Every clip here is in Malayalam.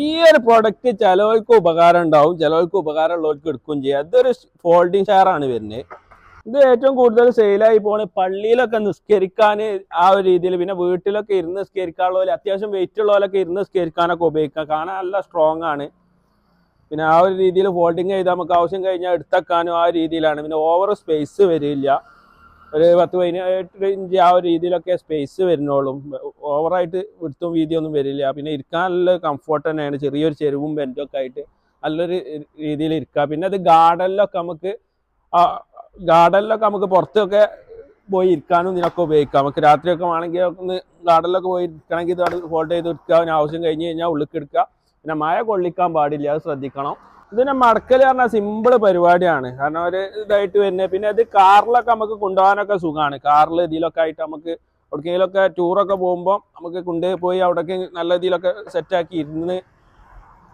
ഈ ഒരു പ്രൊഡക്റ്റ് ചിലവർക്ക് ഉപകാരം ഉണ്ടാവും, ചിലവർക്ക് ഉപകാരം ഉള്ളവർക്ക് എടുക്കുകയും ചെയ്യാം. ഇതൊരു ഫോൾഡിങ് ചെയർ ആണ് വരുന്നത്. ഇത് ഏറ്റവും കൂടുതൽ സെയിലായി പോണ പള്ളിയിലൊക്കെ നിസ്കരിക്കാൻ ആ ഒരു രീതിയിൽ, പിന്നെ വീട്ടിലൊക്കെ ഇരുന്ന് നിസ്കരിക്കാനുള്ള പോലെ അത്യാവശ്യം വെയിറ്റ് ഉള്ളവരൊക്കെ ഇരുന്ന് നിസ്കരിക്കാനൊക്കെ ഉപയോഗിക്കാം. കാണാൻ നല്ല സ്ട്രോങ് ആണ്. പിന്നെ ആ ഒരു രീതിയിൽ ഫോൾഡിങ് ചെയ്താൽ നമുക്ക് ആവശ്യം കഴിഞ്ഞാൽ എടുത്തേക്കാനും ആ രീതിയിലാണ്. പിന്നെ ഓവർ സ്പേസ് വരില്ല. ഒരു 10-18 ഇഞ്ച് ആ ഒരു രീതിയിലൊക്കെ സ്പേസ് വരുന്നുള്ളൂ. ഓവറായിട്ട് വിടുത്തും വീതിയൊന്നും വരില്ല. പിന്നെ ഇരിക്കാൻ നല്ല കംഫോർട്ട് തന്നെയാണ്. ചെറിയൊരു ചെരുവും ബെൻറ്റൊക്കെ ആയിട്ട് നല്ലൊരു രീതിയിൽ ഇരിക്കുക. പിന്നെ അത് ഗാർഡനിലൊക്കെ നമുക്ക് പുറത്തൊക്കെ പോയി ഇരിക്കാനും ഇതിനൊക്കെ ഉപയോഗിക്കാം. നമുക്ക് രാത്രിയൊക്കെ വേണമെങ്കിൽ ഒന്ന് ഗാർഡനിലൊക്കെ പോയി ഇരിക്കണമെങ്കിൽ ഇത് ഫോൾഡ് ചെയ്ത് എടുക്കുക. ആവശ്യം കഴിഞ്ഞ് കഴിഞ്ഞാൽ ഉള്ളിലേക്ക് എടുക്കുക. പിന്നെ മഴ കൊള്ളിക്കാൻ പാടില്ല, അത് ശ്രദ്ധിക്കണം. ഇതിനെ മടക്കൽ പറഞ്ഞാൽ സിമ്പിൾ പരിപാടിയാണ്. കാരണം ഒരു ഇതായിട്ട് വരുന്നത്. പിന്നെ ഇത് കാറിലൊക്കെ നമുക്ക് കൊണ്ടുപോകാനൊക്കെ സുഖമാണ്. കാറിൽ ഇതിലൊക്കെ ആയിട്ട് നമുക്ക് എവിടേക്കെങ്കിലൊക്കെ ടൂറൊക്കെ പോകുമ്പോൾ നമുക്ക് കൊണ്ടുപോയി അവിടേക്ക് നല്ല ഇതിലൊക്കെ സെറ്റാക്കി ഇരുന്ന്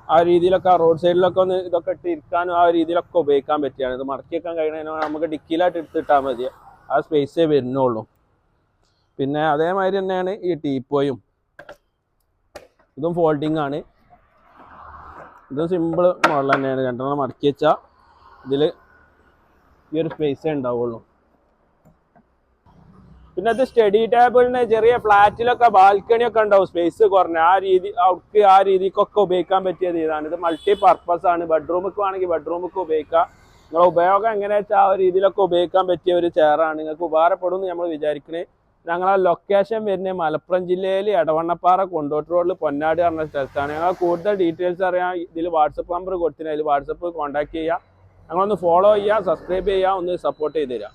ആ രീതിയിലൊക്കെ റോഡ് സൈഡിലൊക്കെ ഒന്ന് ഇതൊക്കെ ഇട്ട് ഇരിക്കാനും ആ രീതിയിലൊക്കെ ഉപയോഗിക്കാൻ പറ്റിയാണ്. ഇത് മടക്കി വെക്കാൻ കഴിയണതിനോ നമുക്ക് ഡിക്കിയിലായിട്ട് എടുത്തിട്ടാൽ മതി. ആ സ്പേസേ വരുന്നുള്ളൂ. പിന്നെ അതേമാതിരി തന്നെയാണ് ഈ ടീപ്പോയും. ഇതും ഫോൾഡിങ് ആണ്. ഇതും സിമ്പിൾ മോഡൽ തന്നെയാണ്. രണ്ടെണ്ണം മടക്കി വെച്ചാൽ ഇതിൽ ഈ ഒരു സ്പേസേ ഉണ്ടാവുള്ളൂ. പിന്നെ അത് സ്റ്റഡി ടേബിളിന് ചെറിയ ഫ്ലാറ്റിലൊക്കെ ബാൽക്കണിയൊക്കെ ഉണ്ടാവും, സ്പേസ് കുറഞ്ഞ ആ രീതിക്കൊക്കെ ഉപയോഗിക്കാൻ പറ്റിയത് ഇതാണ്. ഇത് മൾട്ടി പർപ്പസ് ആണ്. ബെഡ്റൂമൊക്കെ ആണെങ്കിൽ ബെഡ്റൂമൊക്കെ ഉപയോഗിക്കാം. നിങ്ങളെ ഉപയോഗം എങ്ങനെയാ വെച്ചാൽ ആ രീതിയിലൊക്കെ ഉപയോഗിക്കാൻ പറ്റിയ ഒരു ചെയറാണ്. നിങ്ങൾക്ക് ഉപകാരപ്പെടും എന്ന് നമ്മൾ വിചാരിക്കുന്നത്. ഞങ്ങളെ ലൊക്കേഷൻ വരുന്നത് മലപ്പുറം ജില്ലയിൽ എടവണ്ണപ്പാറ കൊണ്ടോട്ട് റോഡിൽ പൊന്നാട് പറഞ്ഞ സ്ഥലത്താണ്. ഞങ്ങൾ കൂടുതൽ ഡീറ്റെയിൽസ് അറിയാൻ ഇതിൽ വാട്സപ്പ് നമ്പർ കൊടുത്തിന്, അതിൽ വാട്സപ്പ് കോൺടാക്ട് ചെയ്യുക. ഞങ്ങളൊന്ന് ഫോളോ ചെയ്യുക, സബ്സ്ക്രൈബ് ചെയ്യുക, ഒന്ന് സപ്പോർട്ട് ചെയ്ത് തരിക.